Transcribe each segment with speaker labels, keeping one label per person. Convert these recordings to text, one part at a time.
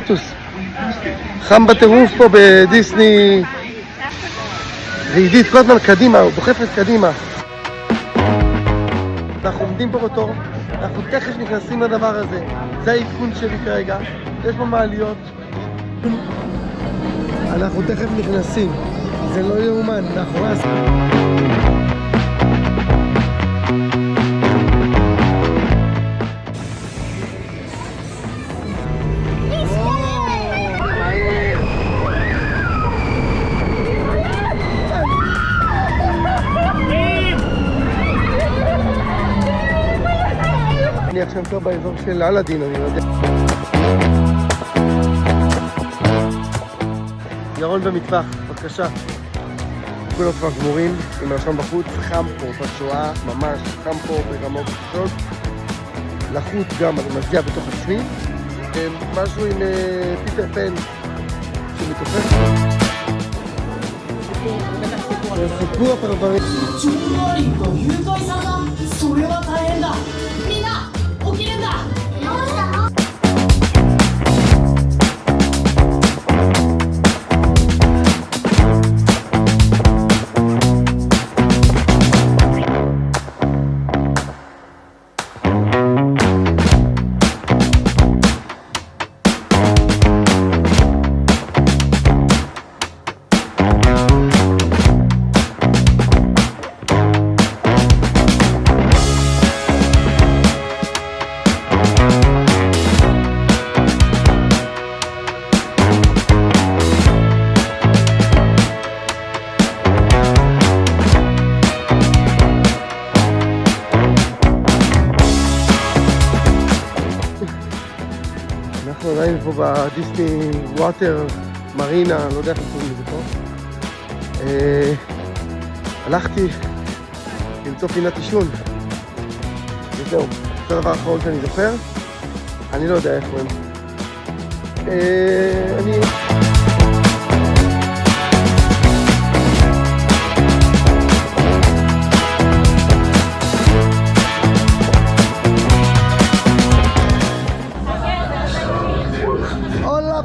Speaker 1: סטטוס. חם בטירוף פה בדיסני. ועידית כל הזמן קדימה, הוא דוחפת קדימה. אנחנו עומדים פה בתור, אנחנו תכף נכנסים לדבר הזה. זה העדכון שלי כרגע, יש פה מעליות. אנחנו תכף נכנסים, זה לא יאומן, אנחנו אני עכשיו פה באזור של אלאדין, אני לא יודע. ירון במטווח, בבקשה. כולם כבר גמורים, עם הלשון בחוץ, חם פה בשואה, ממש חם פה ברמות קשות. לחוץ גם, אני מזיע בתוך עצמי. משהו עם פיטר פן שמתופף. סיפור הפרברים. אנחנו עדיין פה בדיסני ווטר מרינה, לא יודע איך קוראים לזה פה. הלכתי למצוא פינת עישון. וזהו, זה הדבר האחרון שאני זוכר. אני לא יודע איפה הם.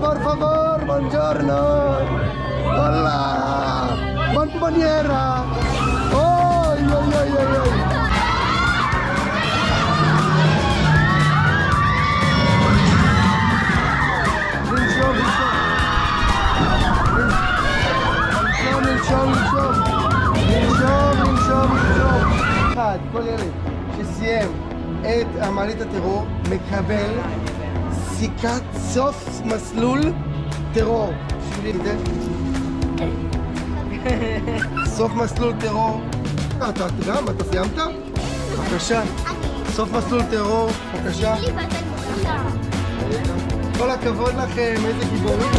Speaker 1: Por favor, buongiorno. Hola. Buongiorno. Oi, oi, oi, oi, oi. כל ילד שסיים את מעלית הטרור מקבל סיכת סוף מסלול טרור. סוף מסלול טרור. אתה סיימת? בבקשה. סוף מסלול טרור, בבקשה. כל הכבוד לכם, איזה גיבורים.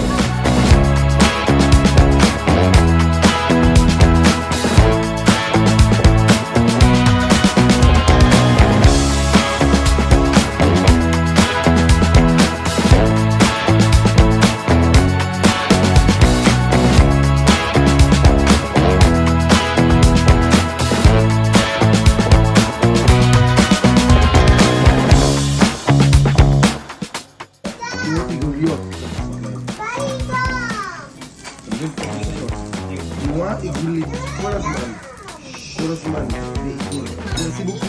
Speaker 1: תנועה עיגולית, כל הזמן, בעיגול. זה סיבוב